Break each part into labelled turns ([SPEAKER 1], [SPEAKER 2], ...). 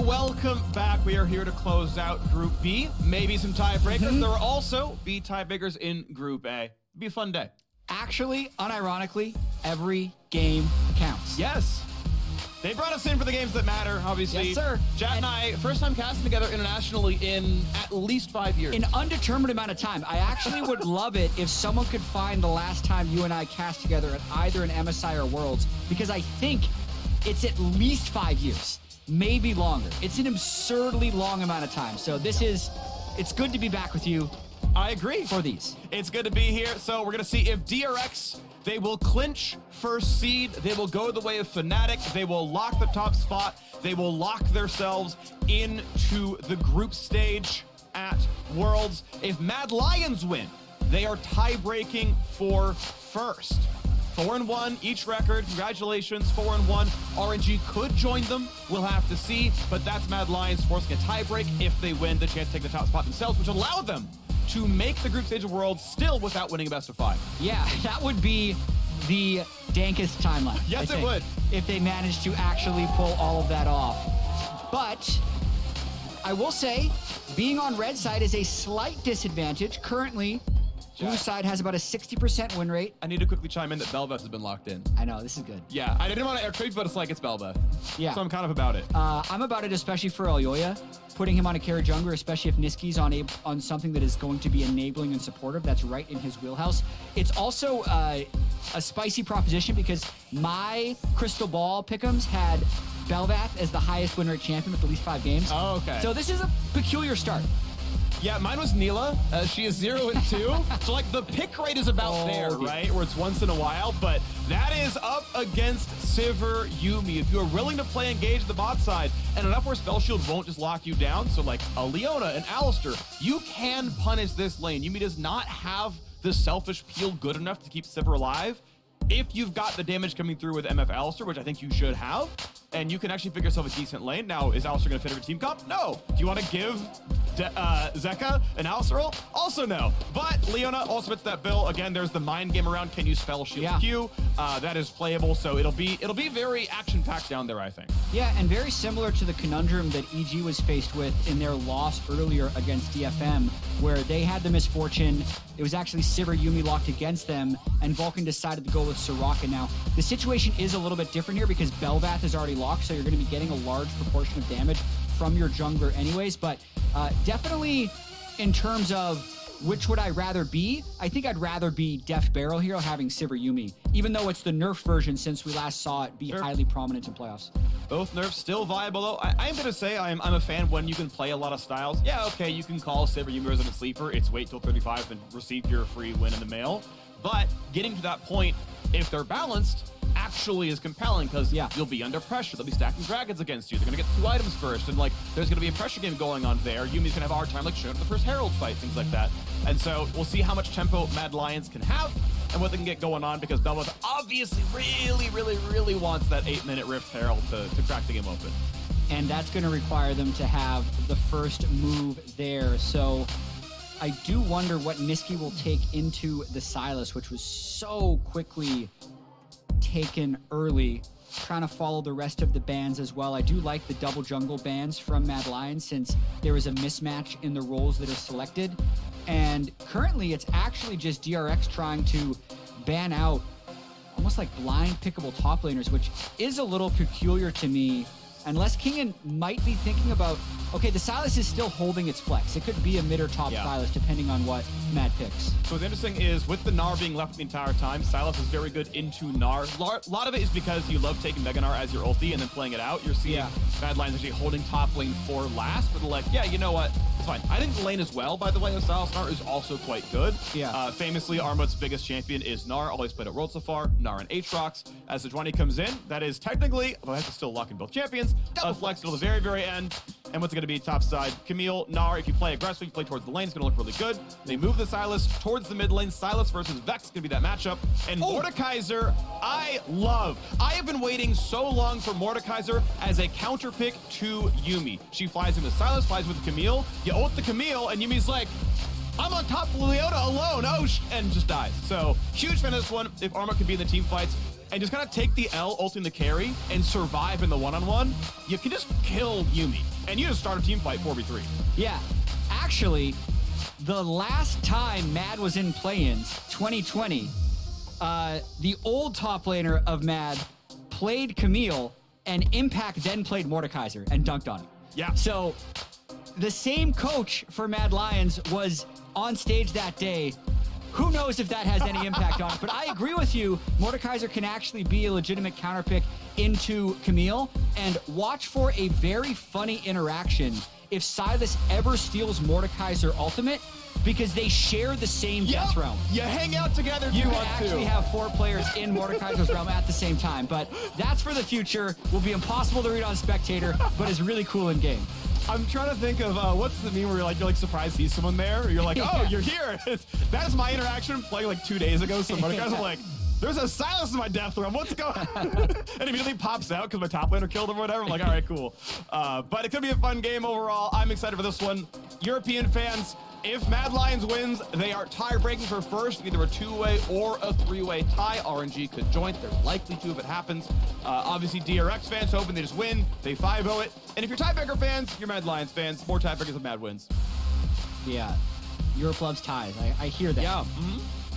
[SPEAKER 1] welcome back. We are here to close out Group B. Maybe some tiebreakers. There will also be tiebreakers in Group A. It'll be a fun day.
[SPEAKER 2] Actually, unironically, every game counts.
[SPEAKER 1] Yes. They brought us in for the games that matter, obviously.
[SPEAKER 2] Yes, sir.
[SPEAKER 1] Jat and I, first time casting together internationally in at least 5 years.
[SPEAKER 2] An undetermined amount of time. I actually would love it if someone could find the last time you and I cast together at either an MSI or Worlds, because I think it's at least 5 years, maybe longer. It's an absurdly long amount of time. So it's good to be back with you.
[SPEAKER 1] I agree.
[SPEAKER 2] For these.
[SPEAKER 1] It's good to be here. So we're going to see if DRX, they will clinch first seed. They will go the way of Fnatic. They will lock the top spot. They will lock themselves into the group stage at Worlds. If Mad Lions win, they are tie-breaking for first. 4-1 each record. Congratulations, 4-1. RNG could join them. We'll have to see, but that's Mad Lions forcing a tie-break. If they win, the chance to take the top spot themselves, which will allow them to make the group stage of Worlds still without winning a best of 5.
[SPEAKER 2] Yeah, that would be the dankest timeline.
[SPEAKER 1] Yes, it would.
[SPEAKER 2] If they managed to actually pull all of that off. But I will say, being on red side is a slight disadvantage. Currently, blue side has about a 60% win rate.
[SPEAKER 1] I need to quickly chime in that Bel'Veth has been locked in.
[SPEAKER 2] I know, this is good.
[SPEAKER 1] Yeah, I didn't want to air creep, but it's like it's Bel'Veth.
[SPEAKER 2] Yeah.
[SPEAKER 1] So I'm kind of about it.
[SPEAKER 2] I'm about it, especially for Elyoya. Putting him on a carry jungler, especially if Niski's on something that is going to be enabling and supportive, that's right in his wheelhouse. It's also a spicy proposition because my crystal ball pick'ems had Bel'Veth as the highest win rate champion with at least 5 games.
[SPEAKER 1] Oh, okay.
[SPEAKER 2] So this is a peculiar start.
[SPEAKER 1] Yeah, mine was Neela. She is 0-2. So, like, the pick rate is about there, right? Where it's once in a while. But that is up against Sivir Yuumi. If you're willing to play engage the bot side, and enough where Spell Shield won't just lock you down, so, like, a Leona, an Alistar, you can punish this lane. Yuumi does not have the selfish peel good enough to keep Sivir alive. If you've got the damage coming through with MF Alistar, which I think you should have, and you can actually pick yourself a decent lane. Now, is Alistar going to fit every team comp? No. Do you want to give Zeka an Alistar role? Also no. But Leona also fits that bill. Again, there's the mind game around can you spell shield Q. That is playable, so it'll be very action-packed down there, I think.
[SPEAKER 2] Yeah, and very similar to the conundrum that EG was faced with in their loss earlier against DFM, where they had the misfortune. It was actually Sivir Yuumi locked against them, and Vulcan decided to go with Soraka. Now, the situation is a little bit different here because Bel'Veth is already locked, so you're going to be getting a large proportion of damage from your jungler anyways, but definitely in terms of which would I rather be, I think I'd rather be Deft Barrel here having Sivir Yuumi, even though it's the nerf version since we last saw it be highly prominent in playoffs.
[SPEAKER 1] Both nerfs still viable, though. I'm going to say I'm a fan when you can play a lot of styles. Yeah, okay, you can call Sivir Yuumi as a sleeper. It's wait till 35 and receive your free win in the mail. But getting to that point, if they're balanced, actually is compelling because you'll be under pressure. They'll be stacking dragons against you. They're going to get 2 items first, and like there's going to be a pressure game going on there. Yuumi's going to have a hard time like showing up the first Herald fight, things like that. And so we'll see how much tempo Mad Lions can have and what they can get going on because Bel'Veth obviously really wants that 8-minute Rift Herald to crack the game open.
[SPEAKER 2] And that's going to require them to have the first move there. So I do wonder what Niski will take into the Sylas, which was so quickly taken early, trying to follow the rest of the bans as well. I do like the double jungle bans from Mad Lions since there is a mismatch in the roles that are selected. And currently it's actually just DRX trying to ban out almost like blind pickable top laners, which is a little peculiar to me. Unless Kingen might be thinking about, okay, the Sylas is still holding its flex. It could be a mid or top Sylas depending on what Mad picks.
[SPEAKER 1] So what's interesting is with the Gnar being left the entire time, Sylas is very good into Gnar. A lot of it is because you love taking Mega Gnar as your ulti and then playing it out. You're seeing Mad Lions actually holding top lane for last, but they're like, yeah, you know what? It's fine. I think the lane as well, by the way, of Sylas Gnar is also quite good.
[SPEAKER 2] Yeah.
[SPEAKER 1] Famously, Armut's biggest champion is Gnar, always played at World so far. Gnar and Aatrox. As Sejuani comes in, that is technically, although I have to still lock in both champions, flex till the very end. And what's it going to be top side? Camille, Gnar, if you play aggressively, you play towards the lane, it's going to look really good. They move the Sylas towards the mid lane. Sylas versus Vex is going to be that matchup. And Mordekaiser, I love. I have been waiting so long for Mordekaiser as a counter pick to Yuumi. She flies in with Sylas, flies with Camille. You ult the Camille, and Yuumi's like, I'm on top of Leona alone, and just dies. So, huge fan of this one. If Armut can be in the team fights, and just kind of take the L, ulting the carry, and survive in the one-on-one, you can just kill Yuumi. and you just start a team fight 4v3.
[SPEAKER 2] Yeah. Actually, the last time Mad was in play-ins, 2020, the old top laner of Mad played Camille, and Impact then played Mordekaiser and dunked on him.
[SPEAKER 1] Yeah.
[SPEAKER 2] So the same coach for Mad Lions was on stage that day. Who knows if that has any impact on it? But I agree with you. Mordekaiser can actually be a legitimate counterpick into Camille. And watch for a very funny interaction if Silas ever steals Mordekaiser ultimate, because they share the same death realm.
[SPEAKER 1] You hang out together.
[SPEAKER 2] You can actually have 4 players in Mordekaiser's realm at the same time. But that's for the future. Will be impossible to read on Spectator, but is really cool in game.
[SPEAKER 1] I'm trying to think of what's the meme where you're like surprised to see someone there. Or you're like, oh, you're here. That is my interaction playing like 2 days ago. Some other guys are like, there's a Silas in my death realm. What's going on? And immediately pops out because my top laner killed him or whatever. I'm like, all right, cool. But it could be a fun game overall. I'm excited for this one. European fans, if Mad Lions wins, they are tie-breaking for first, either a 2-way or a 3-way tie. RNG could join. They're likely to if it happens. Obviously, DRX fans hoping they just win. They 5-0 it. And if you're tiebreaker fans, you're Mad Lions fans. More tiebreakers if Mad wins.
[SPEAKER 2] Yeah. Europe loves ties. I hear that.
[SPEAKER 1] Yeah.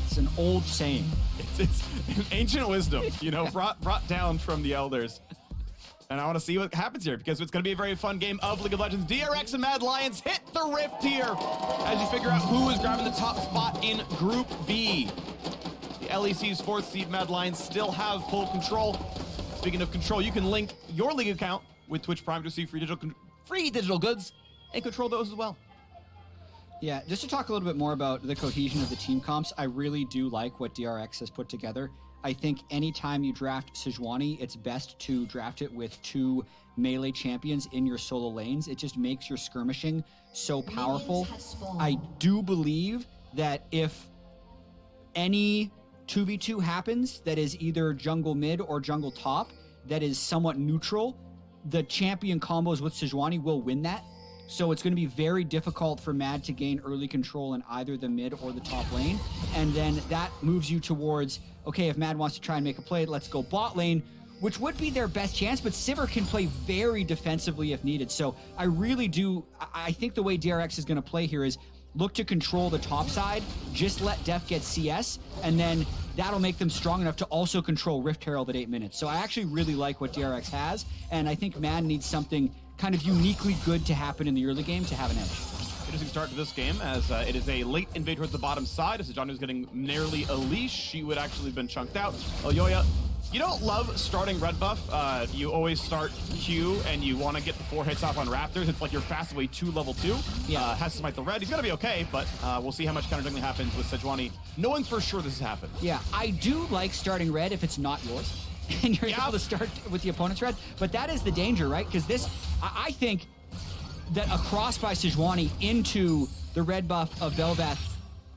[SPEAKER 2] It's an old saying.
[SPEAKER 1] It's ancient wisdom, brought down from the elders. And I want to see what happens here because it's going to be a very fun game of League of Legends. DRX and Mad Lions hit the rift here as you figure out who is grabbing the top spot in Group B. The LEC's 4th seed Mad Lions still have full control. Speaking of control, you can link your League account with Twitch Prime to receive free digital goods and control those as well.
[SPEAKER 2] Yeah, just to talk a little bit more about the cohesion of the team comps, I really do like what DRX has put together. I think anytime you draft Sejuani, it's best to draft it with 2 melee champions in your solo lanes. It just makes your skirmishing so powerful. I do believe that if any 2v2 happens that is either jungle mid or jungle top that is somewhat neutral, the champion combos with Sejuani will win that. So it's going to be very difficult for Mad to gain early control in either the mid or the top lane. And then that moves you towards, okay, if Mad wants to try and make a play, let's go bot lane, which would be their best chance, but Sivir can play very defensively if needed. So I really do, I think the way DRX is going to play here is look to control the top side, just let Def get CS, and then that'll make them strong enough to also control Rift Herald at 8 minutes. So I actually really like what DRX has, and I think Mad needs something kind of uniquely good to happen in the early game to have an edge.
[SPEAKER 1] Interesting start to this game as it is a late invade towards the bottom side as Sejuani was getting nearly a leash. She would actually have been chunked out. Elyoya, you don't love starting red buff. You always start Q and you want to get the 4 hits off on Raptors. It's like your fast way to level 2.
[SPEAKER 2] Yeah.
[SPEAKER 1] Has to smite the red. He's going to be okay, but we'll see how much counter juggling happens with Sejuani. No one's for sure this has happened.
[SPEAKER 2] Yeah, I do like starting red if it's not yours. And you're able to start with the opponent's red. But that is the danger, right? Because this, I think that a cross by Sejuani into the red buff of Bel'Veth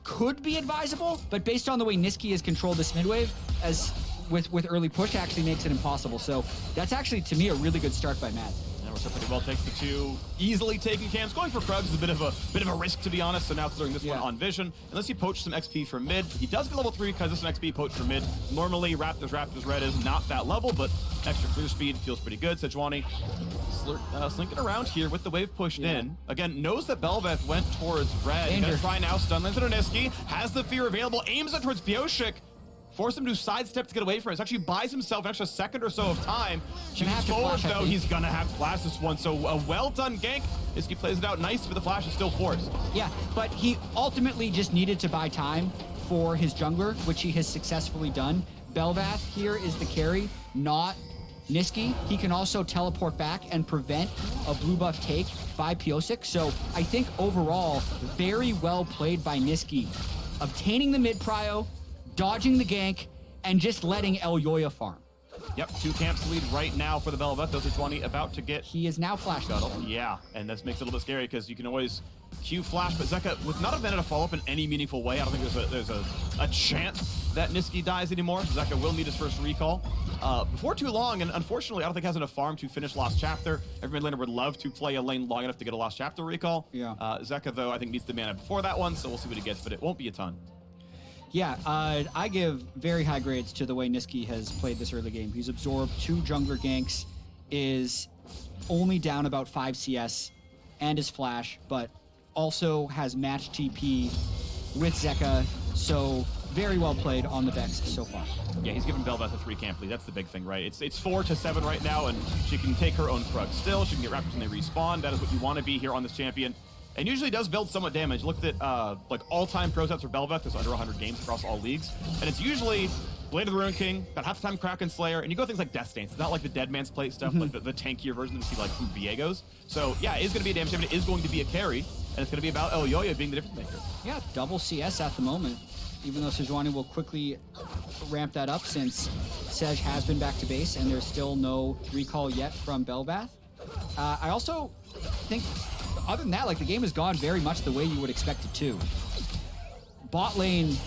[SPEAKER 2] could be advisable, but based on the way Niski has controlled this mid wave, as with early push, actually makes it impossible. So that's actually, to me, a really good start by Mad.
[SPEAKER 1] So pretty well takes the 2 easily taken camps. Going for Krugs is a bit of a risk, to be honest. So now throwing this one on Vision. Unless he poached some XP from mid. He does get level 3 because this is an XP poach from mid. Normally, Raptors red is not that level, but extra clear speed feels pretty good. Sejuani slinking around here with the wave pushed in. Again, knows that Bel'Veth went towards red. He's gonna try now, stun lands into Niski. Has the fear available, aims it towards Pioshik. Force him to sidestep to get away from it. It actually buys himself an extra second or so of time. Shoots forward, though, he's gonna have to flash this one. So a well-done gank. Niski plays it out nice, but the flash is still forced.
[SPEAKER 2] Yeah, but he ultimately just needed to buy time for his jungler, which he has successfully done. Bel'Veth here is the carry, not Niski. He can also teleport back and prevent a blue buff take by Pioshik. So I think overall, very well played by Niski. Obtaining the mid prio, dodging the gank, and just letting Elyoya farm.
[SPEAKER 1] Yep, 2 camps lead right now for the Bel'Veth. Those are 20 about to get...
[SPEAKER 2] He is now flash scuttle.
[SPEAKER 1] Yeah, and this makes it a little bit scary because you can always Q flash, but Zeka, with not a mana to follow up in any meaningful way, I don't think there's a chance that Niski dies anymore. Zeka will need his first recall. Before too long, and unfortunately, I don't think has enough farm to finish Lost Chapter. Every mid laner would love to play a lane long enough to get a Lost Chapter recall.
[SPEAKER 2] Yeah.
[SPEAKER 1] Zeka, though, I think needs the mana before that one, so we'll see what he gets, but it won't be a ton.
[SPEAKER 2] Yeah, I give very high grades to the way Niski has played this early game. He's absorbed 2 jungler ganks, is only down about 5 CS and his flash, but also has match TP with Zeka, so very well played on the Vex so far.
[SPEAKER 1] Yeah, he's given Bel'Veth a 3 camp lead. That's the big thing, right? It's 4-7 right now, and she can take her own Krug still. She can get Raptors when they respawn. That is what you want to be here on this champion. And usually does build somewhat damage. Look at like all-time pro sets for Bel'Veth. There's under 100 games across all leagues. And it's usually Blade of the Ruin King, about half the time Kraken Slayer, and you go things like Death Stance. It's not like the Dead Man's Plate stuff, like the tankier version that you see like from Viego's. So yeah, it is going to be a damage champion. It is going to be a carry, and it's going to be about Elyoya being the difference maker.
[SPEAKER 2] Yeah, double CS at the moment, even though Sejuani will quickly ramp that up since Sej has been back to base and there's still no recall yet from Bel'Veth. I also think, other than that, like the game has gone very much the way you would expect it to. Bot lane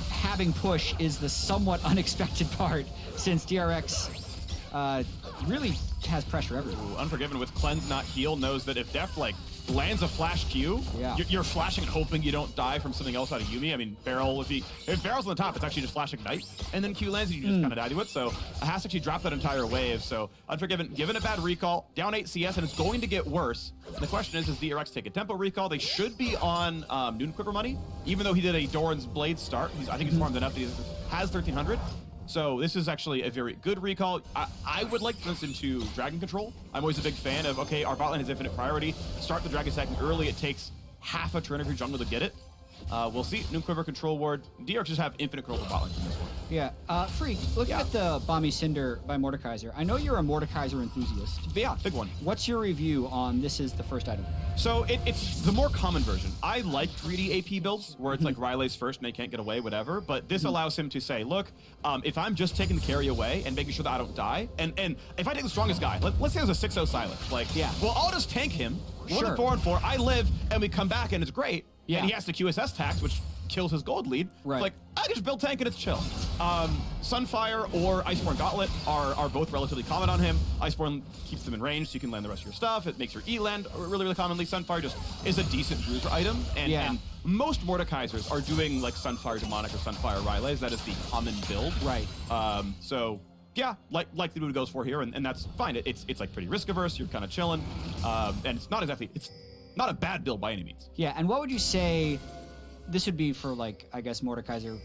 [SPEAKER 2] having push is the somewhat unexpected part since DRX really has pressure everywhere.
[SPEAKER 1] Ooh, Unforgiven with Cleanse not heal knows that if Deft like lands a flash Q,
[SPEAKER 2] yeah,
[SPEAKER 1] you're flashing and hoping you don't die from something else out of Yuumi. I mean, Barrel, if Barrel's on the top, it's actually just flash Ignite, and then Q lands and you just kind of die to it. So it has to actually drop that entire wave. So Unforgiven, given a bad recall, down 8 CS, and it's going to get worse. And the question is, does DRX take a tempo recall? They should be on Noon Quiver money, even though he did a Doran's Blade start. I think he's farmed enough that he has 1,300. So this is actually a very good recall. I would like to turn this into Dragon Control. I'm always a big fan of, okay, our bot lane has infinite priority. Start the Dragon second early. It takes half a turn of your jungle to get it. We'll see. Noon Quiver Control Ward. DRX just have infinite control of bot lane from this one.
[SPEAKER 2] Yeah. Freak, looking at the Bomby Cinder by Mordekaiser, I know you're a Mordekaiser enthusiast.
[SPEAKER 1] But yeah, big one.
[SPEAKER 2] What's your review on this is the first item?
[SPEAKER 1] So it's the more common version. I like greedy AP builds where it's like Riley's first and they can't get away, whatever. But this allows him to say, look, if I'm just taking the carry away and making sure that I don't die, and if I take the strongest guy, let's say there's a 6-0 silent, like,
[SPEAKER 2] yeah,
[SPEAKER 1] well, I'll just tank him.
[SPEAKER 2] Sure.
[SPEAKER 1] We're 4-4. I live, and we come back, and it's great.
[SPEAKER 2] Yeah.
[SPEAKER 1] And he has to QSS tax, which kills his gold lead.
[SPEAKER 2] Right.
[SPEAKER 1] It's like, I just build tank and it's chill. Sunfire or Iceborne Gauntlet are both relatively common on him. Iceborne keeps them in range, so you can land the rest of your stuff. It makes your E land really, really commonly. Sunfire just is a decent bruiser item. And most Mordekaisers are doing like Sunfire Demonic or Sunfire Ryleys. That is the common build.
[SPEAKER 2] Right.
[SPEAKER 1] So yeah, like the dude goes for here, and that's fine. It's like pretty risk averse. You're kind of chilling, and it's not a bad build by any means.
[SPEAKER 2] Yeah, and what would you say? This would be for like, I guess, Mordekaiser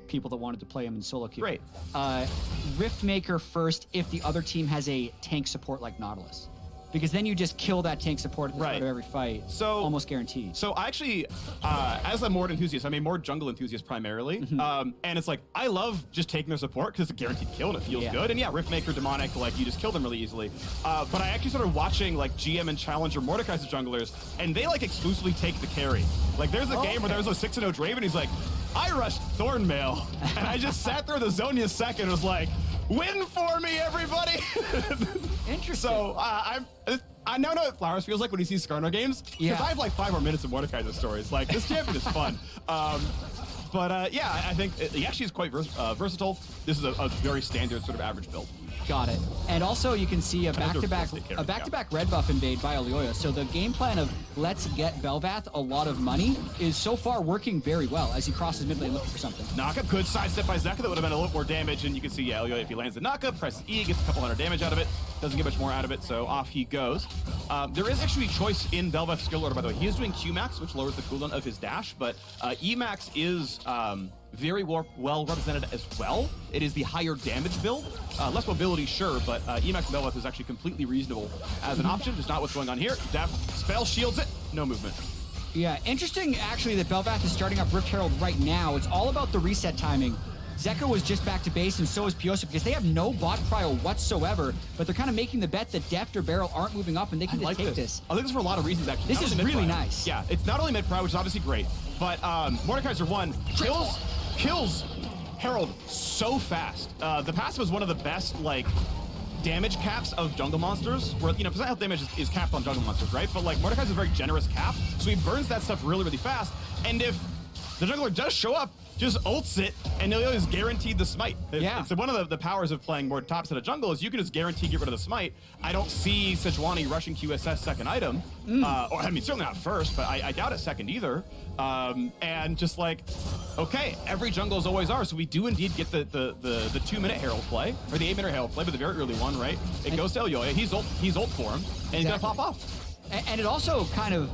[SPEAKER 2] people that wanted to play him in solo queue.
[SPEAKER 1] Great.
[SPEAKER 2] Riftmaker first if the other team has a tank support like Nautilus. Because then you just kill that tank support at the start of every fight. So almost guaranteed. So
[SPEAKER 1] I actually, as a Mord enthusiast, I'm a Mord jungle enthusiast primarily. And it's like, I love just taking their support because it's a guaranteed kill and it feels good. And yeah, Riftmaker, Demonic, like you just kill them really easily. But I actually started watching like GM and Challenger Mordekaiser junglers, and they like exclusively take the carry. Like there's a game where there was a 6-0 Draven, he's like, I rushed Thornmail, and I just sat through the Zhonya second and was like, win for me, everybody!
[SPEAKER 2] Interesting.
[SPEAKER 1] So I now know what Flowers feels like when he sees Skarner games. Because I have like 5 more minutes of Mordekaiser stories. Like, this champion is fun. Yeah, I think he actually is quite versatile. This is a very standard sort of average build.
[SPEAKER 2] Got it. And also you can see a back-to-back red buff invade by Elyoya. So the game plan of let's get Bel'Veth a lot of money is so far working very well as he crosses mid lane looking for something.
[SPEAKER 1] Knockup, good sidestep by Zeka. That would have been a little more damage. And you can see, yeah, Elyoya, if he lands the knockup, presses E, gets a couple hundred damage out of it. Doesn't get much more out of it, so off he goes. There is actually choice in Bel'Veth's skill order, by the way. He is doing Q-Max, which lowers the cooldown of his dash, but E-Max is very well represented as well. It is the higher damage build. Less mobility, sure, but E-Max Bel'Veth is actually completely reasonable as an option. Just not what's going on here. Def spell shields it, no movement.
[SPEAKER 2] Yeah, interesting actually that Bel'Veth is starting up Rift Herald right now. It's all about the reset timing. Zeka was just back to base, and so is Piosa, because they have no bot prio whatsoever, but they're kind of making the bet that Deft or Barrel aren't moving up, and they can just take this.
[SPEAKER 1] I think this for a lot of reasons, actually.
[SPEAKER 2] This is really nice.
[SPEAKER 1] Yeah, it's not only mid-prio, which is obviously great, but Mordekaiser 1 kills Herald so fast. The passive is one of the best, like, damage caps of jungle monsters, where, you know, percent health damage is capped on jungle monsters, right? But, like, Mordekaiser is a very generous cap, so he burns that stuff really, really fast, and if the jungler does show up, just ults it, and Elyoya is guaranteed the smite. It's one of the powers of playing more top set of jungle is you can just guarantee get rid of the smite. I don't see Sejuani rushing QSS second item, or I mean certainly not first, but I doubt it second either. And just like Okay, every jungles always are, so we do indeed get the 2-minute Herald play, or the 8-minute Herald play, but the very early one, right? It goes to Elyoya, he's ult for him, and he's gonna pop off.
[SPEAKER 2] And it also kind of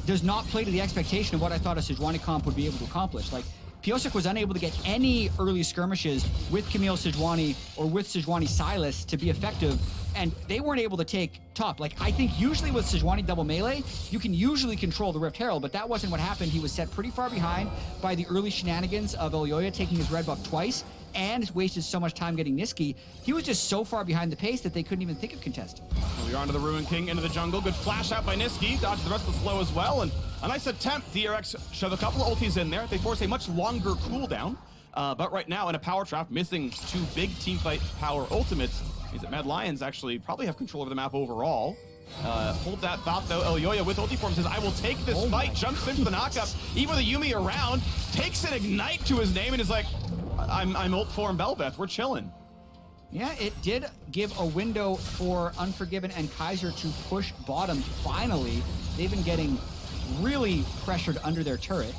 [SPEAKER 2] does not play to the expectation of what I thought a Sejuani comp would be able to accomplish. Like, Pyosik was unable to get any early skirmishes with Camille Sejuani or with Sejuani Sylas to be effective, and they weren't able to take top. Like, I think usually with Sejuani double melee, you can usually control the Rift Herald, but that wasn't what happened. He was set pretty far behind by the early shenanigans of Elyoya taking his red buff twice and wasted so much time getting Niski. He was just so far behind the pace that they couldn't even think of contesting.
[SPEAKER 1] We are onto the Ruin King, into the jungle. Good flash out by Niski, dodged the rest of the slow as well, and a nice attempt. DRX shove a couple of ultis in there. They force a much longer cooldown, but right now in a power trap, missing 2 big teamfight power ultimates, means that Mad Lions actually probably have control over the map overall. Hold that thought though. Elyoya with ulti form says, I will take this fight, jumps into the knockup, even with a Yuumi around, takes an ignite to his name and is like, I'm ult form Bel'Veth, we're chilling.
[SPEAKER 2] Yeah, it did give a window for Unforgiven and Kaiser to push bottom finally. They've been getting really pressured under their turret,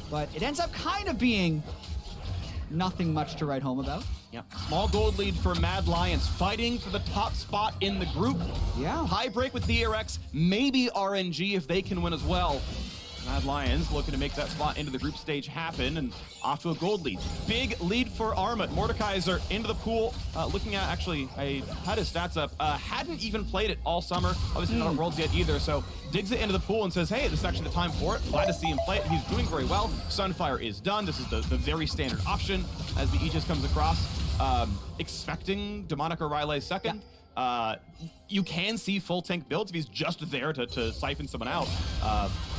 [SPEAKER 2] but it ends up kind of being nothing much to write home about.
[SPEAKER 1] Yeah, small gold lead for Mad Lions, fighting for the top spot in the group.
[SPEAKER 2] Yeah.
[SPEAKER 1] High break with DRX, maybe RNG if they can win as well. Mad Lions looking to make that spot into the group stage happen, and off to a gold lead. Big lead for Armut. Mordekaiser into the pool. Looking at, actually, I had his stats up. Hadn't even played it all summer. Obviously not at Worlds yet either, so digs it into the pool and says, hey, this is actually the time for it. Glad to see him play it. He's doing very well. Sunfire is done. This is the very standard option as the Aegis comes across. Expecting Demonic or Riley second. Yeah. You can see full tank builds if he's just there to siphon someone out.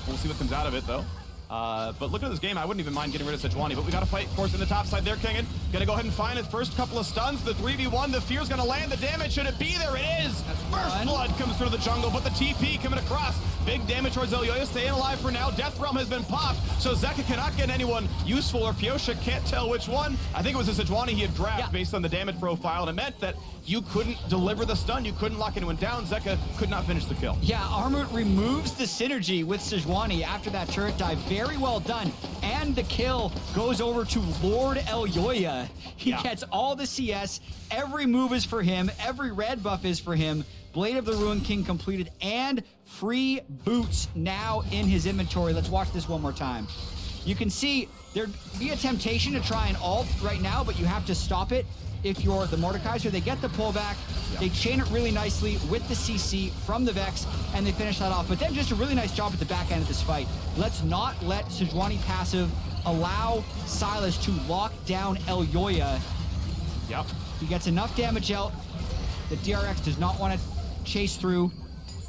[SPEAKER 1] We'll see what comes out of it, though. But looking at this game, I wouldn't even mind getting rid of Sejuani, but we got to fight, of course, in the top side there, Kingen. Gonna go ahead and find his first couple of stuns. The 3v1, the fear's gonna land the damage. Should it be? There it is! First blood comes through the jungle, but the TP coming across. Big damage towards Elyoya, staying alive for now. Death Realm has been popped, so Zeka cannot get anyone useful, or Pyosik can't tell which one. I think it was a Sejuani he had grabbed based on the damage profile, and it meant that you couldn't deliver the stun, you couldn't lock anyone down. Zeka could not finish the kill.
[SPEAKER 2] Yeah, Armut removes the synergy with Sejuani after that turret dive. Very well done. And the kill goes over to Lord Elyoya. He gets all the CS. Every move is for him. Every red buff is for him. Blade of the Ruin King completed, and free boots now in his inventory. Let's watch this one more time. You can see there'd be a temptation to try and ult right now, but you have to stop it if you're the Mordekaiser. They get the pullback, they chain it really nicely with the CC from the Vex, and they finish that off. But then just a really nice job at the back end of this fight. Let's not let Sejuani passive allow Sylas to lock down Elyoya.
[SPEAKER 1] Yep.
[SPEAKER 2] He gets enough damage out that DRX does not want to chase through,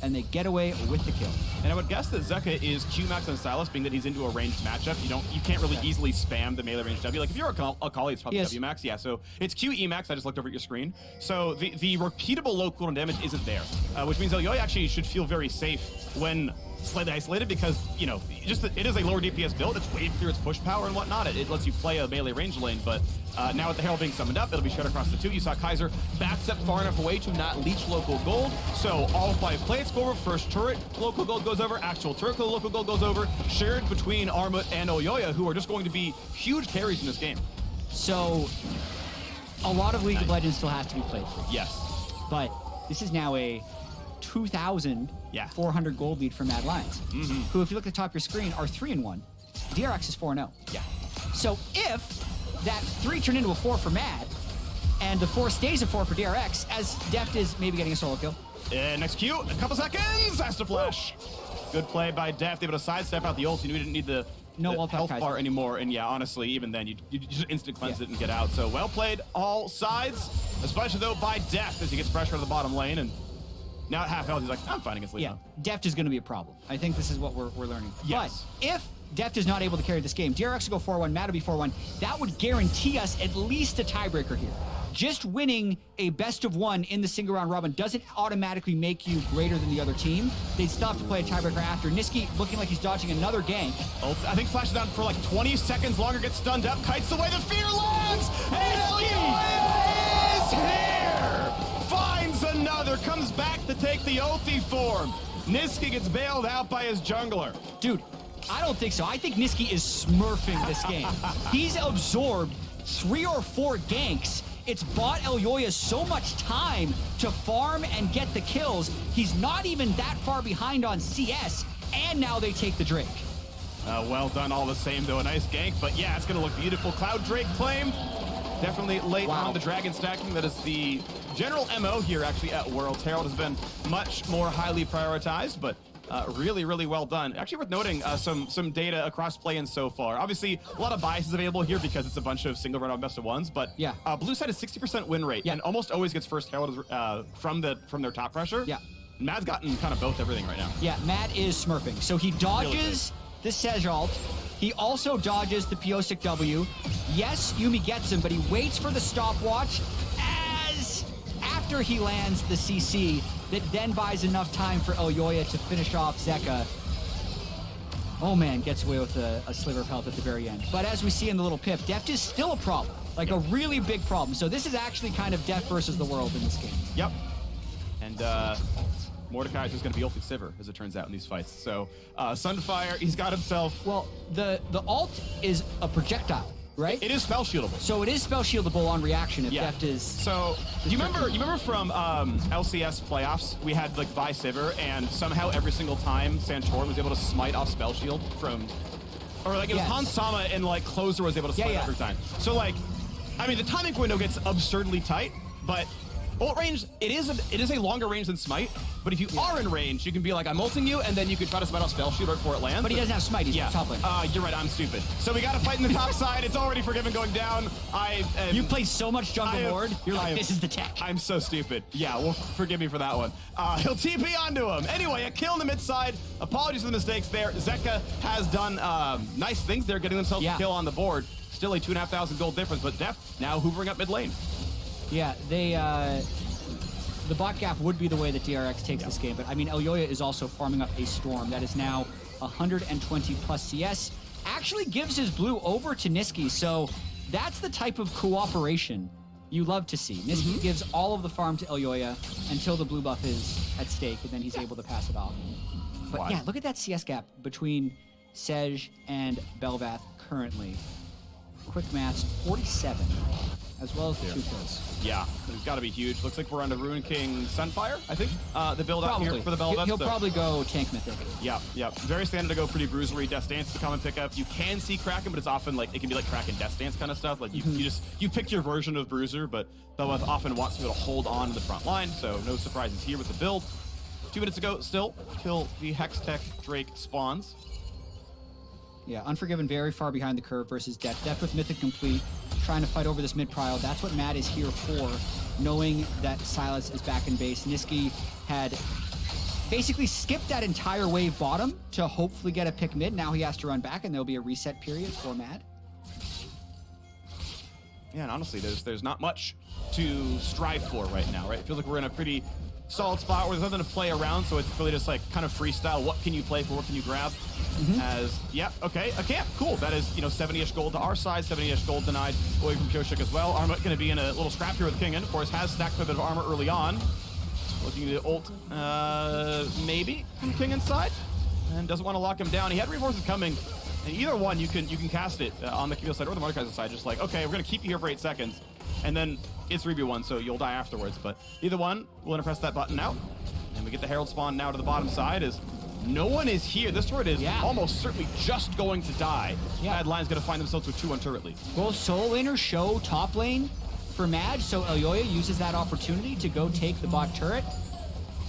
[SPEAKER 2] and they get away with the kill.
[SPEAKER 1] And I would guess that Zeka is Q-Max on Sylas, being that he's into a ranged matchup. You can't really easily spam the melee range W. Like if you're a Akali, it's probably W-Max. Yeah, so it's Q-E-Max. I just looked over at your screen. So the repeatable low cooldown damage isn't there, which means Elyoya actually should feel very safe when slightly isolated, because, you know, it is a lower DPS build. It's way through its push power and whatnot. It lets you play a melee range lane, but now with the Herald being summoned up, it'll be spread across the 2. You saw Kaiser backs up far enough away to not leech local gold. So all 5 plates go over. First turret, local gold goes over. Actual turret, local gold goes over. Shared between Armut and Elyoya, who are just going to be huge carries in this game.
[SPEAKER 2] So a lot of League of Legends still has to be played for.
[SPEAKER 1] Yes.
[SPEAKER 2] But this is now a 2,400 gold lead for Mad Lions, who, if you look at the top of your screen, are 3-1. DRX is 4-0.
[SPEAKER 1] Yeah.
[SPEAKER 2] So if that 3 turned into a 4 for Mad, and the 4 stays a 4 for DRX, as Deft is maybe getting a solo kill.
[SPEAKER 1] Next Q, a couple seconds, has to flash. Good play by Deft, able to sidestep out the ult. You knew he didn't need the health bar anymore, and yeah, honestly, even then, you just instant cleanse it and get out. So well played all sides, especially though by Deft as he gets pressure on the bottom lane, and now at half health, he's like, I'm fighting against Leo.
[SPEAKER 2] Yeah, Deft is going to be a problem. I think this is what we're learning.
[SPEAKER 1] Yes.
[SPEAKER 2] But if Deft is not able to carry this game, DRX will go 4-1, Mad will be 4-1. That would guarantee us at least a tiebreaker here. Just winning a best of 1 in the single round robin doesn't automatically make you greater than the other team. They'd still have to play a tiebreaker after. Niski looking like he's dodging another gank.
[SPEAKER 1] Oh, I think flashes down for like 20 seconds longer, gets stunned up, kites away, the fear lands! Elyoya is here! Finds another, comes back to take the ulti form. Niski gets bailed out by his jungler.
[SPEAKER 2] Dude, I don't think so. I think Niski is smurfing this game. He's absorbed 3 or 4 ganks. It's bought Elyoya so much time to farm and get the kills. He's not even that far behind on CS, and now they take the Drake.
[SPEAKER 1] Well done all the same, though. A nice gank, but yeah, it's going to look beautiful. Cloud Drake claimed. Definitely late on the dragon stacking. That is the general MO here, actually, at Worlds. Herald has been much more highly prioritized, but really, really well done. Actually worth noting some data across play-ins so far. Obviously, a lot of biases available here because it's a bunch of single run-out best of ones, but
[SPEAKER 2] yeah.
[SPEAKER 1] Blue side is 60% win rate and almost always gets first Herald from their top pressure.
[SPEAKER 2] Yeah.
[SPEAKER 1] Mad's gotten kind of both everything right now.
[SPEAKER 2] Yeah, Mad is smurfing. So he dodges the Sej ult. He also dodges the Piosic W. Yes, Yuumi gets him, but he waits for the stopwatch as after he lands the CC that then buys enough time for Elyoya to finish off Zeka. Oh man, gets away with a sliver of health at the very end. But as we see in the little pip, Deft is still a problem, like a really big problem. So this is actually kind of Deft versus the world in this game.
[SPEAKER 1] Yep. And Mordecai is just going to be ulti Sivir, as it turns out, in these fights. So Sunfire, he's got himself...
[SPEAKER 2] Well, the ult is a projectile, right?
[SPEAKER 1] It is spell shieldable.
[SPEAKER 2] So it is spell shieldable on reaction if Deft is...
[SPEAKER 1] So you remember from LCS playoffs, we had like Vi Sivir, and somehow every single time Santorin was able to smite off spell shield from... Or like it was Hans Sama and like Closer was able to smite every time. So like, I mean, the timing window gets absurdly tight, but... Ult range, it is a longer range than Smite, but if you are in range, you can be like, I'm ulting you, and then you can try to smite off Spell Shield right before it lands.
[SPEAKER 2] But he doesn't have Smite, he's top lane.
[SPEAKER 1] You're right, I'm stupid. So we got to fight in the top side. It's already Forgiven going down.
[SPEAKER 2] You play so much jungle ward, you're like, this is the tech.
[SPEAKER 1] I'm so stupid. Yeah, well, forgive me for that one. He'll TP onto him. Anyway, a kill in the mid side. Apologies for the mistakes there. Zeka has done nice things there, getting themselves a kill on the board. Still a 2,500 gold difference, but Deft now hoovering up mid lane.
[SPEAKER 2] Yeah, the bot gap would be the way that DRX takes this game, but I mean, Elyoya is also farming up a Storm that is now 120 plus CS. Actually gives his blue over to Niski, so that's the type of cooperation you love to see. Niski gives all of the farm to Elyoya until the blue buff is at stake, and then he's able to pass it off. But yeah, look at that CS gap between Sej and Belvath currently. Quick maths, 47. As well as the 2 kills.
[SPEAKER 1] Yeah, it's got to be huge. Looks like we're on the Ruin King Sunfire, I think. The build out here for the Belvath.
[SPEAKER 2] He'll probably go Tank Mythic.
[SPEAKER 1] Yeah. Very standard to go pretty bruisery. Death Dance to come and pick up. You can see Kraken, but it's often like, it can be like Kraken Death Dance kind of stuff. Like you pick your version of Bruiser, but Belvath often wants to be able to hold on to the front line, so no surprises here with the build. 2 minutes ago, still, till the Hex Tech Drake spawns.
[SPEAKER 2] Yeah, Unforgiven very far behind the curve versus Deft. Deft with Mythic complete, trying to fight over this mid prio. That's what Matt is here for, knowing that Silas is back in base. Niski had basically skipped that entire wave bottom to hopefully get a pick mid. Now he has to run back, and there'll be a reset period for Matt.
[SPEAKER 1] Yeah, and honestly, there's not much to strive for right now, right? It feels like we're in a pretty solid spot where there's nothing to play around, so it's really just like kind of freestyle. What can you play for? What can you grab? A camp, cool. That is, 70-ish gold to our side, 70-ish gold denied away from Piosic as well. Arma going to be in a little scrap here with Kingen. Of course, has stacked a bit of armor early on. Looking to ult, maybe from Kingen's side, and doesn't want to lock him down. He had reinforcements coming, and either one you can cast it on the Kyo side or the Mordekaiser side. Just like, okay, we're going to keep you here for 8 seconds, and then it's 3v1, so you'll die afterwards. But either one, we're going to press that button out, and we get the Herald spawn now to the bottom side as no one is here. This turret is almost certainly just going to die. Bad Line's going to find themselves with 2 on turretly.
[SPEAKER 2] Both solo laners show top lane for Mad, so Elyoya uses that opportunity to go take the bot turret.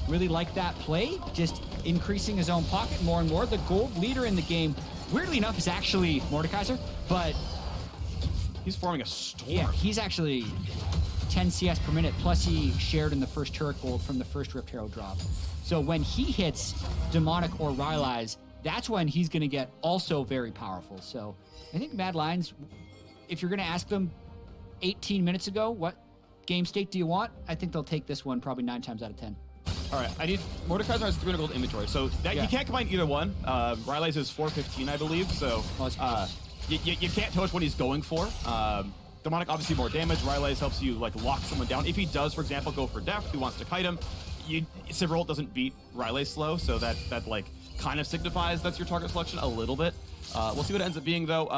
[SPEAKER 2] Really like that play, just increasing his own pocket more and more. The gold leader in the game, weirdly enough, is actually Mordekaiser, but
[SPEAKER 1] he's forming a storm.
[SPEAKER 2] Yeah, he's actually 10 CS per minute, plus he shared in the first turret gold from the first Rift Herald drop. So when he hits Demonic or Rylai's, that's when he's going to get also very powerful. So I think Mad Lions, if you're going to ask them 18 minutes ago, what game state do you want? I think they'll take this one probably 9 times out of 10.
[SPEAKER 1] All right, Mordekaiser has 300 gold inventory, so that you can't combine either one. Rylai's is 415, I believe, so you can't tell which one he's going for. Demonic obviously more damage. Rylai's helps you like lock someone down. If he does, for example, go for Deft, who wants to kite him, Sivir ult doesn't beat Riley's slow, so that like kind of signifies that's your target selection a little bit. We'll see what it ends up being, though.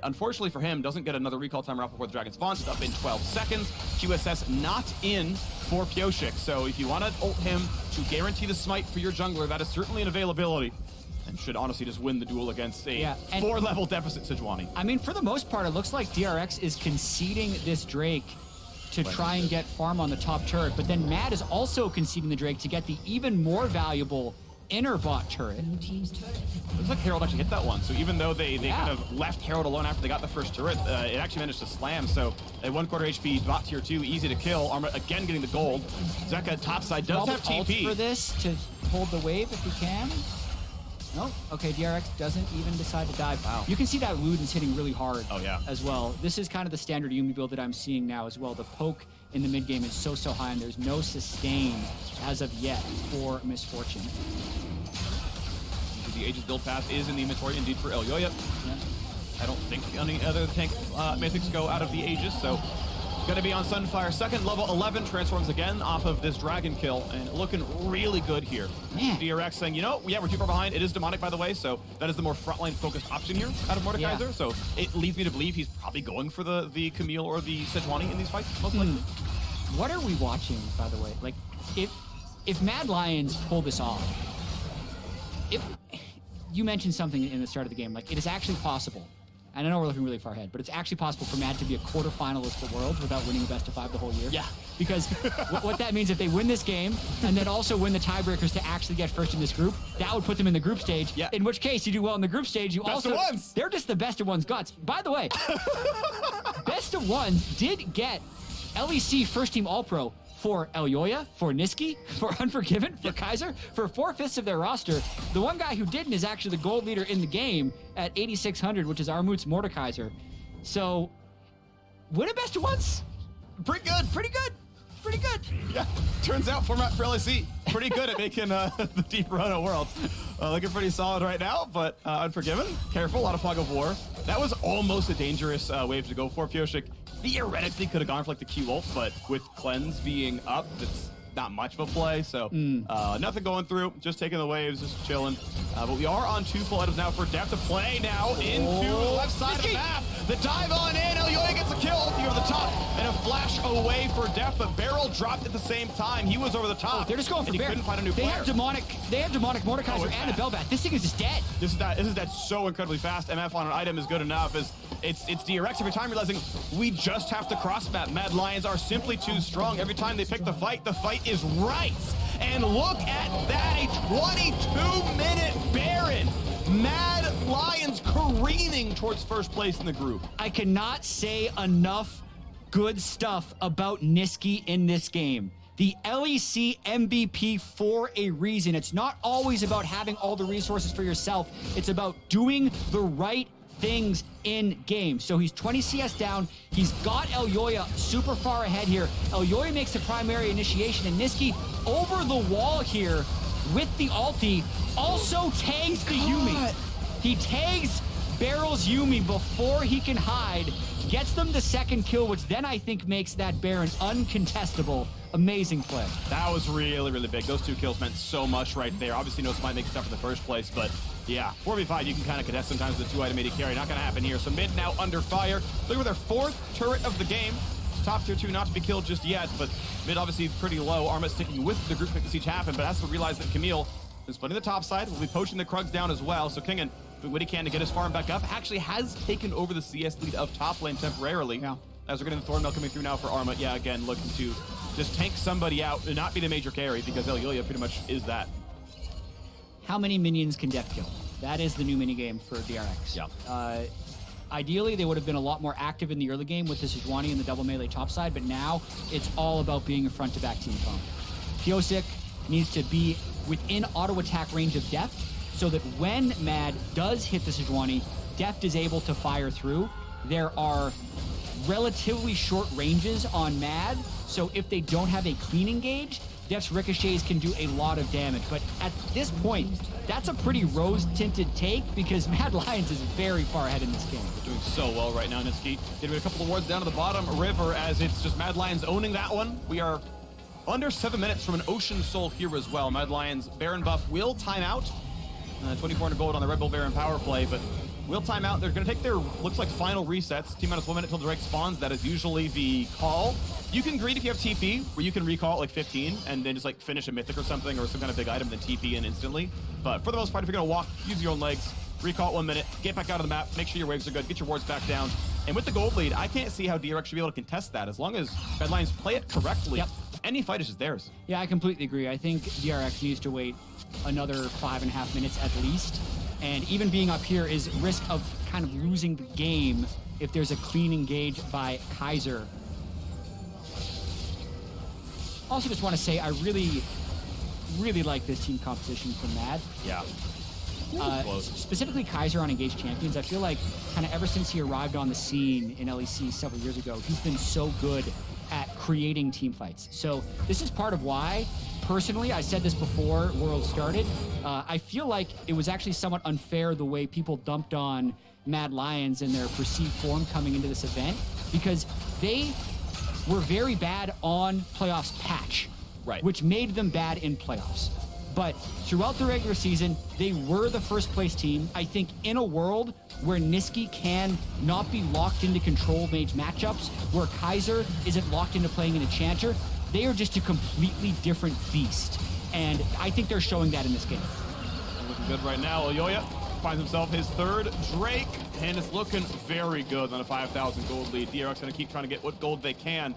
[SPEAKER 1] Unfortunately for him, doesn't get another recall timer off before the dragon spawns. It's up in 12 seconds. QSS not in for Pyosik. So if you want to ult him to guarantee the smite for your jungler, that is certainly an availability. And should honestly just win the duel against a 4-level deficit Sejuani.
[SPEAKER 2] I mean, for the most part, it looks like DRX is conceding this Drake to try and get farm on the top turret, but then Mad is also conceding the Drake to get the even more valuable inner bot turret.
[SPEAKER 1] Looks like Herald actually hit that one, so even though they kind of left Herald alone after they got the first turret, it actually managed to slam, so at 1/4 HP, bot tier 2, easy to kill. Arma again getting the gold. Zeka topside does have TP.
[SPEAKER 2] For this to hold the wave if he can. No, okay, DRX doesn't even decide to dive.
[SPEAKER 1] Wow.
[SPEAKER 2] You can see that Luden's hitting really hard as well. This is kind of the standard Yuumi build that I'm seeing now as well. The poke in the mid game is so high, and there's no sustain as of yet for Misfortune.
[SPEAKER 1] The Aegis build path is in the inventory indeed for Elyoya. I don't think any other tank mythics go out of the Aegis, so gonna be on Sunfire second, level 11, transforms again off of this dragon kill, and looking really good here.
[SPEAKER 2] Man.
[SPEAKER 1] DRX saying, you know, yeah, we're too far behind. It is demonic, by the way, so that is the more frontline focused option here out of Mordekaiser. So it leads me to believe he's probably going for the Camille or the Sejuani in these fights, most likely.
[SPEAKER 2] What are we watching, by the way? Like, if Mad Lions pull this off, if you mentioned something in the start of the game, like it is actually possible. And I know we're looking really far ahead, but it's actually possible for Mad to be a quarterfinalist for Worlds without winning a best of 5 the whole year.
[SPEAKER 1] Yeah.
[SPEAKER 2] Because what that means, if they win this game and then also win the tiebreakers to actually get first in this group, that would put them in the group stage.
[SPEAKER 1] Yeah.
[SPEAKER 2] In which case, you do well in the group stage. You
[SPEAKER 1] best
[SPEAKER 2] also
[SPEAKER 1] of ones.
[SPEAKER 2] They're just the best of one's guts. By the way, best of ones did get LEC first team All Pro for Elyoya, for Niski, for Unforgiven, for Kaiser, for 4/5 of their roster. The one guy who didn't is actually the gold leader in the game at 8,600, which is Armut's Mordekaiser. So, win a best of ones.
[SPEAKER 1] Pretty good.
[SPEAKER 2] Pretty good. Pretty good.
[SPEAKER 1] Yeah, turns out format for LEC pretty good at making the deep run of Worlds. Looking pretty solid right now, but Unforgiven, careful, a lot of fog of war. That was almost a dangerous wave to go for. Pyosik theoretically could have gone for like the Q ult, but with Cleanse being up, that's not much of a play, so nothing going through, just taking the waves, just chilling. But we are on 2 full items now for Deft to play now into the left side of the map. The dive on in, Elyoya gets a kill, ulti over the top, and a flash away for Deft, but Barrel dropped at the same time. He was over the top.
[SPEAKER 2] They're just going for
[SPEAKER 1] and he
[SPEAKER 2] Bear.
[SPEAKER 1] couldn't find a new player.
[SPEAKER 2] They have demonic Mordekaiser and a Belvat. This thing is just dead.
[SPEAKER 1] This is that so incredibly fast. MF on an item is good enough. It's DRX every time realizing we just have to cross map. Mad Lions are simply too strong. Every time they pick the fight is right. And look at that, a 22-minute Baron. Mad Lions careening towards first place in the group.
[SPEAKER 2] I cannot say enough good stuff about Niski in this game. The LEC MVP for a reason. It's not always about having all the resources for yourself. It's about doing the right things in game. So he's 20 CS down. He's got Elyoya super far ahead here. Elyoya makes the primary initiation, and Niski over the wall here with the ulti also tags the Yuumi. He tags Barrel's Yuumi before he can hide, gets them the second kill, which then I think makes that Baron uncontestable. Amazing play.
[SPEAKER 1] That was really, really big. Those 2 kills meant so much right there. Obviously, no Smite makes stuff in the first place, but yeah, 4v5, you can kind of contest sometimes with a 2-item AD carry. Not going to happen here. So mid now under fire. Look at their 4th turret of the game. Top tier 2 not to be killed just yet, but mid obviously pretty low. Arma sticking with the group to make the siege happen, but has to realize that Camille is splitting the top side. Will be poaching the Krugs down as well. So Kingen doing what he can to get his farm back up. Actually has taken over the CS lead of top lane temporarily.
[SPEAKER 2] Yeah.
[SPEAKER 1] As we're getting the Thornmail coming through now for Arma. Yeah, again, looking to just tank somebody out and not be the major carry because Elyoya pretty much is that.
[SPEAKER 2] How many minions can Deft kill? That is the new minigame for DRX.
[SPEAKER 1] Yeah.
[SPEAKER 2] Ideally, they would have been a lot more active in the early game with the Sejuani and the double melee topside, but now it's all about being a front-to-back team comp. Pyosik needs to be within auto-attack range of Deft so that when Mad does hit the Sejuani, Deft is able to fire through. There are relatively short ranges on Mad, so if they don't have a clean engage, Deft's ricochets can do a lot of damage. But at this point, that's a pretty rose-tinted take because Mad Lions is very far ahead in this game.
[SPEAKER 1] They're doing so well right now, Niski. Getting a couple of wards down to the bottom river as it's just Mad Lions owning that one. We are under 7 minutes from an Ocean Soul here as well. Mad Lions Baron buff will time out. 2400 gold on the Red Bull Baron power play, but will time out. They're going to take their, looks like, final resets. T-minus 1 minute till DRX spawns. That is usually the call. You can greed if you have TP, where you can recall at like 15 and then just like finish a mythic or something or some kind of big item, then TP in instantly. But for the most part, if you're going to walk, use your own legs, recall it 1 minute, get back out of the map, make sure your waves are good, get your wards back down. And with the gold lead, I can't see how DRX should be able to contest that. As long as Mad Lions play it correctly, any fight is just theirs.
[SPEAKER 2] Yeah, I completely agree. I think DRX needs to wait another 5.5 minutes at least. And even being up here is risk of kind of losing the game if there's a clean engage by Kaiser. Also just want to say I really, really like this team composition from Mad.
[SPEAKER 1] Yeah.
[SPEAKER 2] Specifically Kaiser on Engaged Champions. I feel like kind of ever since he arrived on the scene in LEC several years ago, he's been so good at creating team fights. So this is part of why, personally, I said this before World started, I feel like it was actually somewhat unfair the way people dumped on Mad Lions and their perceived form coming into this event, because they were very bad on playoffs patch, which made them bad in playoffs. But throughout the regular season, they were the first place team. I think in a world where Niski can not be locked into control mage matchups, where Kaiser isn't locked into playing an enchanter, they are just a completely different beast. And I think they're showing that in this game.
[SPEAKER 1] Looking good right now. Elyoya finds himself his third Drake, and it's looking very good on a 5,000 gold lead. DRX gonna keep trying to get what gold they can.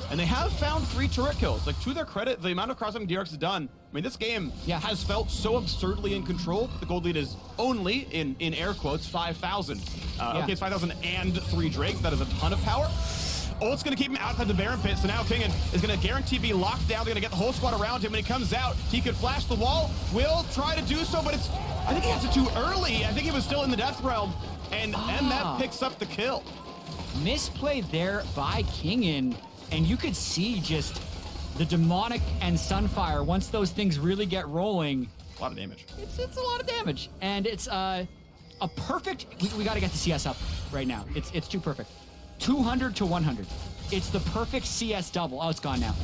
[SPEAKER 1] And they have found 3 turret kills. Like, to their credit, the amount of cross-up DRX has done, I mean, this game has felt so absurdly in control. The gold lead is only, in air quotes, 5,000. Okay, it's 5,000 and 3 Drakes. That is a ton of power. Ult's going to keep him outside the Baron pit, so now Kingen is going to guarantee be locked down. They're going to get the whole squad around him. When he comes out, he could flash the wall. Will try to do so, but it's, I think he has it too early. I think he was still in the Death Realm, and that picks up the kill.
[SPEAKER 2] Misplay there by Kingen, and you could see just the Demonic and Sunfire, once those things really get rolling.
[SPEAKER 1] A lot of damage.
[SPEAKER 2] It's a lot of damage, and it's a perfect, we got to get the CS up right now. It's too perfect. 200 to 100. It's the perfect CS double. Oh, it's gone now.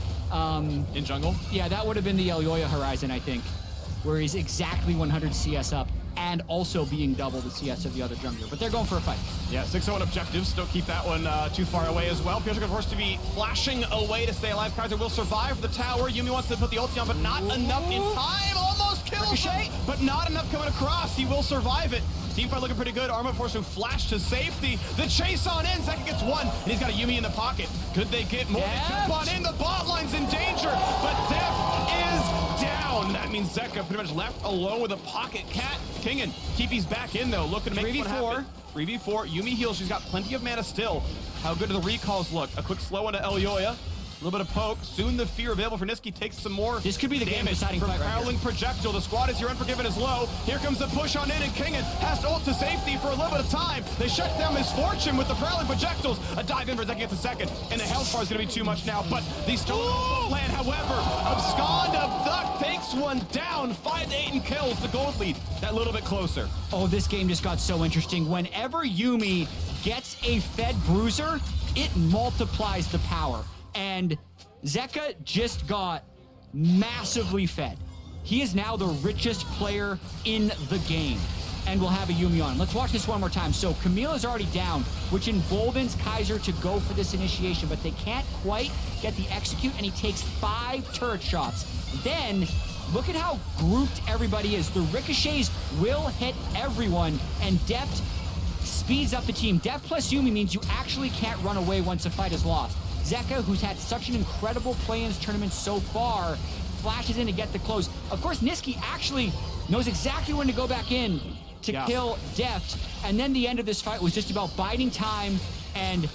[SPEAKER 1] In jungle?
[SPEAKER 2] Yeah, that would have been the Elyoya Horizon, I think, where he's exactly 100 CS up and also being double the CS of the other jungler. But they're going for a fight.
[SPEAKER 1] Yeah, 6-0 objectives. Don't keep that one too far away as well. Piotr forced to be flashing away to stay alive. Kaiser will survive the tower. Yuumi wants to put the ulti on, but not enough in time. Almost kills him, but not enough coming across. He will survive it. Teamfight looking pretty good. Arma forced to flash to safety. The chase on in. Zeka gets 1, and he's got a Yuumi in the pocket. Could they get more? They jump on in. The bot line's in danger, but Deft is down. That means Zeka pretty much left alone with a pocket cat. Kingen, Keepy's back in though, looking to make one happen. 3v4. Yuumi heals. She's got plenty of mana still. How good do the recalls look? A quick slow into Elyoya. A little bit of poke. Soon the fear available for Niski takes some more.
[SPEAKER 2] This could be the game deciding
[SPEAKER 1] from
[SPEAKER 2] fight
[SPEAKER 1] Prowling Projectile. The squad is here. Unforgiven is low. Here comes the push on in, and Kingen has to ult to safety for a little bit of time. They shut down Misfortune with the Prowling Projectiles. A dive in for Zeki gets a second, and the health bar is going to be too much now. But the Stolen Land, however, abscond of Thuck takes one down. 5-8 and kills the gold lead. That little bit closer.
[SPEAKER 2] Oh, this game just got so interesting. Whenever Yuumi gets a fed bruiser, it multiplies the power. And Zeka just got massively fed. He is now the richest player in the game, and we'll have a Yuumi on. Let's watch this one more time. So Camilla's already down, which emboldens Kaiser to go for this initiation, but they can't quite get the execute, and he takes 5 turret shots. Then, look at how grouped everybody is. The ricochets will hit everyone, and Deft speeds up the team. Deft plus Yuumi means you actually can't run away once a fight is lost. Zeka, who's had such an incredible play-ins tournament so far, flashes in to get the close. Of course, Niski actually knows exactly when to go back in to kill Deft, and then the end of this fight was just about biding time, and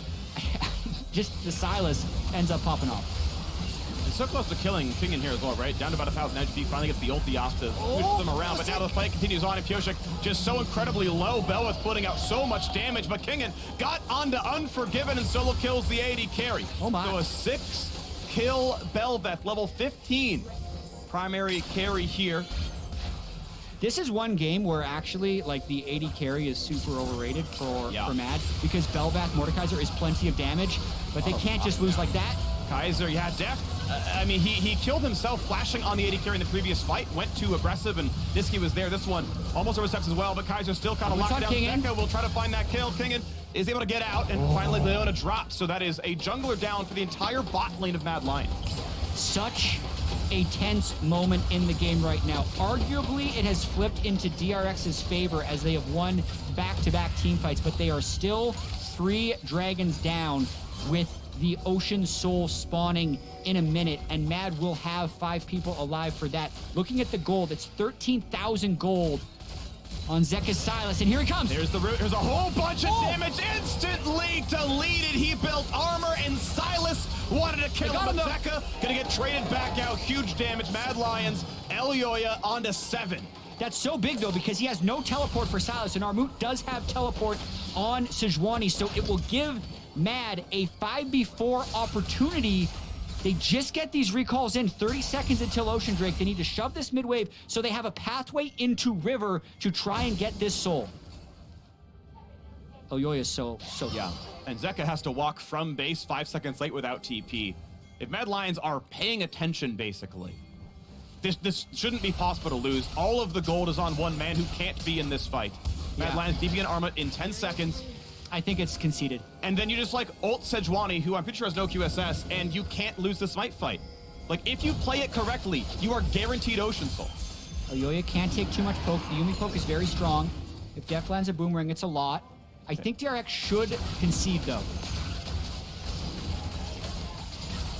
[SPEAKER 2] just the Silas ends up popping off.
[SPEAKER 1] It's so close to killing Kingen here as well, right? Down to about 1,000 HP, finally gets the ulti off to push them around, but now the fight continues on, and Pioshik just so incredibly low. Belwith putting out so much damage, but Kingen got onto Unforgiven and solo kills the AD carry.
[SPEAKER 2] Oh my.
[SPEAKER 1] So a 6-kill Belveth, level 15. Primary carry here.
[SPEAKER 2] This is one game where actually, like, the AD carry is super overrated for Mad, because Belvath Mordekaiser is plenty of damage, but they can't just lose like that.
[SPEAKER 1] Kaiser, Deft I mean, he killed himself flashing on the AD carry in the previous fight, went too aggressive, and Nisqy was there. This one almost oversteps as well, but Kaiser still kind of locked down. Zeka will try to find that kill. Kingen is able to get out, and finally Leona drops. So that is a jungler down for the entire bot lane of Mad Lions.
[SPEAKER 2] Such a tense moment in the game right now. Arguably, it has flipped into DRX's favor as they have won back-to-back team fights, but they are still 3 dragons down with the Ocean Soul spawning in a minute, and Mad will have 5 people alive for that. Looking at the gold, it's 13,000 gold on Zeka's Sylas, and here he comes.
[SPEAKER 1] There's the root. There's a whole bunch of damage instantly deleted. He built armor, and Sylas wanted to kill him, but Zeka gonna get traded back out. Huge damage. Mad Lions, Elyoya onto 7.
[SPEAKER 2] That's so big, though, because he has no teleport for Sylas, and Armut does have teleport on Sejuani, so it will give Mad a 5v4 opportunity. They just get these recalls in 30 seconds until Ocean Drake. They need to shove this mid wave so they have a pathway into River to try and get this soul. Elyoya is so
[SPEAKER 1] yeah. And Zeka has to walk from base 5 seconds late without TP. If Mad Lions are paying attention, basically, this shouldn't be possible to lose. All of the gold is on one man who can't be in this fight. Mad Lions DP and Armut in 10 seconds.
[SPEAKER 2] I think it's conceded.
[SPEAKER 1] And then you just like ult Sejuani, who I'm pretty sure has no QSS, and you can't lose the smite fight. Like, if you play it correctly, you are guaranteed Ocean Soul.
[SPEAKER 2] Elyoya can't take too much poke. The Yuumi poke is very strong. If Def lands a boomerang, it's a lot. I think DRX should concede, though.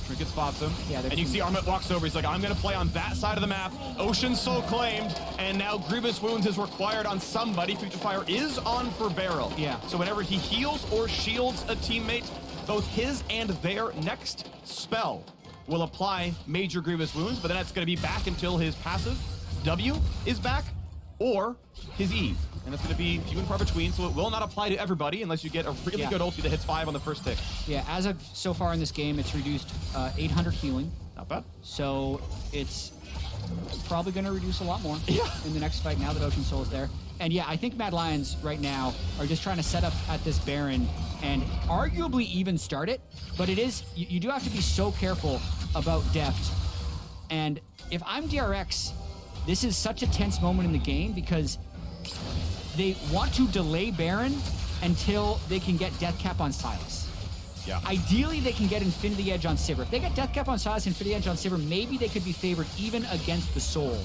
[SPEAKER 1] Trinket spots him.
[SPEAKER 2] Yeah,
[SPEAKER 1] and you see Armut walks over. He's like, I'm going to play on that side of the map. Ocean Soul claimed, and now Grievous Wounds is required on somebody. Future Fire is on for Barrel.
[SPEAKER 2] Yeah.
[SPEAKER 1] So whenever he heals or shields a teammate, both his and their next spell will apply major Grievous Wounds, but then it's going to be back until his passive W is back, or his E. And that's going to be few and far between, so it will not apply to everybody unless you get a really good ulti that hits 5 on the first tick.
[SPEAKER 2] Yeah, as of so far in this game, it's reduced 800 healing.
[SPEAKER 1] Not bad.
[SPEAKER 2] So it's probably going to reduce a lot more in the next fight now that Ocean Soul is there. And yeah, I think Mad Lions right now are just trying to set up at this Baron and arguably even start it. But it is, you do have to be so careful about Deft. And if I'm DRX, this is such a tense moment in the game because they want to delay Baron until they can get Death Cap on Sylas.
[SPEAKER 1] Yeah.
[SPEAKER 2] Ideally, they can get Infinity Edge on Sivir. If they get Death Cap on Sylas and Infinity Edge on Sivir, maybe they could be favored even against the Soul.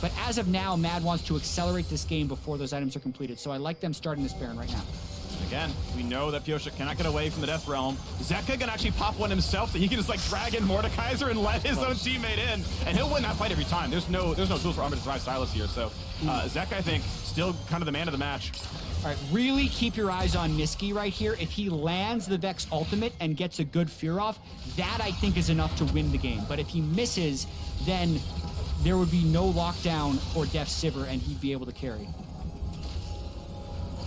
[SPEAKER 2] But as of now, Mad wants to accelerate this game before those items are completed. So I like them starting this Baron right now.
[SPEAKER 1] Again, we know that Pyosha cannot get away from the Death Realm. Zeka can actually pop one himself so he can just like drag in Mordekaiser and let his own teammate in. And he'll win that fight every time. There's no tools for Armor to survive Sylas here. So Zeka, I think, still kind of the man of the match.
[SPEAKER 2] All right, really keep your eyes on Nisqy right here. If he lands the Vex ultimate and gets a good fear off, that I think is enough to win the game. But if he misses, then there would be no lockdown for Def Sivir and he'd be able to carry.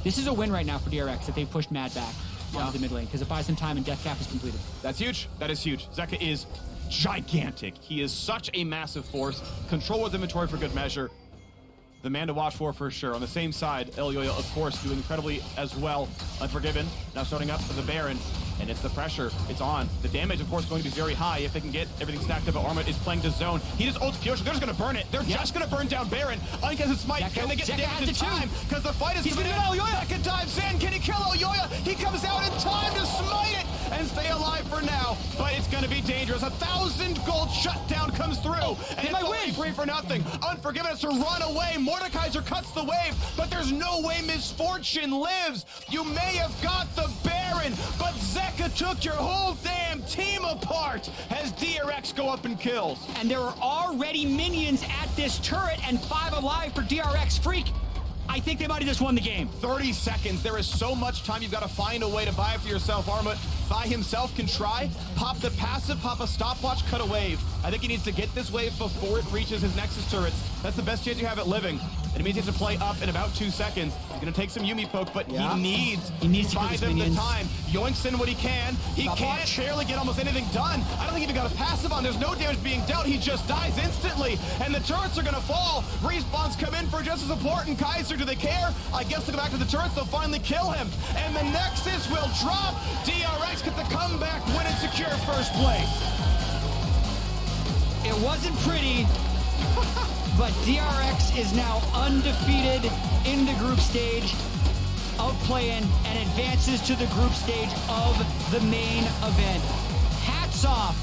[SPEAKER 2] This is a win right now for DRX if they pushed Mad back onto the mid lane because it buys them time and Death Cap is completed.
[SPEAKER 1] That's huge. That is huge. Zeka is gigantic. He is such a massive force. Control with inventory for good measure. The man to watch for sure. On the same side, Elyoya, of course, doing incredibly as well. Unforgiven, now starting up for the Baron. And it's the pressure. It's on. The damage, of course, going to be very high if they can get everything stacked up. But Armut is playing to zone. He just ults Pyosha. They're just going to burn it. They're just going to burn down Baron. Uncontested smite. Can they get the damage in time? Because the fight is coming in. Elyoya Zeka dives in. Can he kill Elyoya? He comes out in time to smite it and stay alive for now. But it's going to be dangerous. 1,000 gold shutdown comes through. And it's only 3 for nothing. Unforgiven has to run away. Mordekaiser cuts the wave. But there's no way Misfortune lives. You may have got the Baron, but Zeka took your whole damn team apart as DRX go up in kills.
[SPEAKER 2] And there are already minions at this turret and 5 alive for DRX. Freak, I think they might have just won the game.
[SPEAKER 1] 30 seconds. There is so much time. You've got to find a way to buy it for yourself. Armut by himself can try. Pop the passive, pop a stopwatch, cut a wave. I think he needs to get this wave before it reaches his Nexus turrets. That's the best chance you have at living. And it means he has to play up in about 2 seconds. He's going to take some Yuumi poke, but he needs to buy them the time. Yoinks in what he can. He can't barely get almost anything done. I don't think he even got a passive on. There's no damage being dealt. He just dies instantly. And the turrets are going to fall. Respawns come in for just as important. Kaiser, do they care? I guess they'll go back to the turrets. They'll finally kill him. And the Nexus will drop. DRX get the comeback, win and secure first place.
[SPEAKER 2] It wasn't pretty, but DRX is now undefeated in the group stage of play-in and advances to the group stage of the main event. Hats off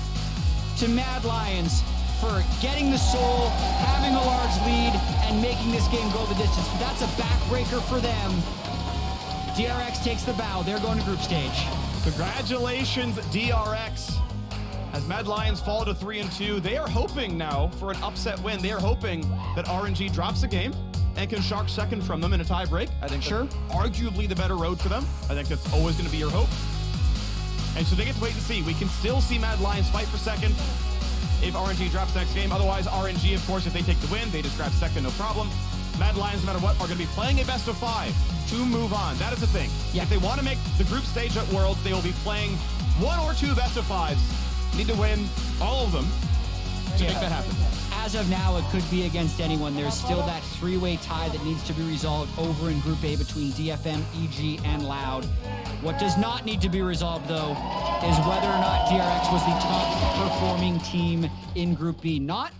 [SPEAKER 2] to Mad Lions for getting the soul, having a large lead, and making this game go the distance. That's a backbreaker for them. DRX takes the bow. They're going to group stage.
[SPEAKER 1] Congratulations, DRX. As Mad Lions fall to 3-2, they are hoping now for an upset win. They are hoping that RNG drops a game and can shark second from them in a tie break. I think
[SPEAKER 2] Sure.
[SPEAKER 1] that's arguably the better road for them. I think that's always going to be your hope. And so they get to wait and see. We can still see Mad Lions fight for second if RNG drops the next game. Otherwise, RNG, of course, if they take the win, they just grab second, no problem. Mad Lions, no matter what, are going to be playing a best of 5 to move on. That is the thing.
[SPEAKER 2] Yeah.
[SPEAKER 1] If they want to make the group stage at Worlds, they will be playing 1 or 2 best of 5s. Need to win all of them to make that happen.
[SPEAKER 2] As of now, it could be against anyone. There's still that 3-way tie that needs to be resolved over in Group A between DFM, EG, and Loud. What does not need to be resolved, though, is whether or not DRX was the top performing team in Group B. Not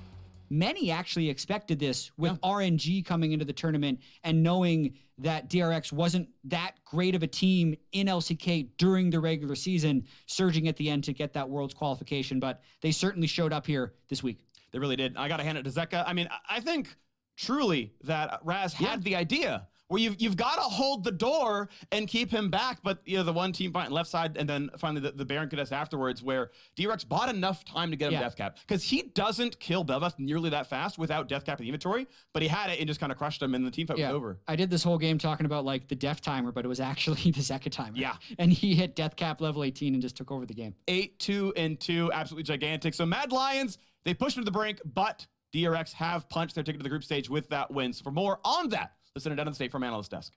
[SPEAKER 2] many actually expected this with RNG coming into the tournament and knowing that DRX wasn't that great of a team in LCK during the regular season, surging at the end to get that Worlds qualification. But they certainly showed up here this week.
[SPEAKER 1] They really did. I got to hand it to Zeka. I mean, I think truly that Raz had the idea where you've got to hold the door and keep him back. But the one team fight left side and then finally the Baron contest afterwards where DRX bought enough time to get him death cap because he doesn't kill Bel'Veth nearly that fast without death cap in the inventory, but he had it and just kind of crushed him and the team fight was over.
[SPEAKER 2] I did this whole game talking about like the death timer, but it was actually the Zeka timer.
[SPEAKER 1] Yeah.
[SPEAKER 2] And he hit death cap level 18 and just took over the game.
[SPEAKER 1] 8-2-2, absolutely gigantic. So Mad Lions, they pushed him to the brink, but DRX have punched their ticket to the group stage with that win. So for more on that, listen to Down on the State from Analyst Desk.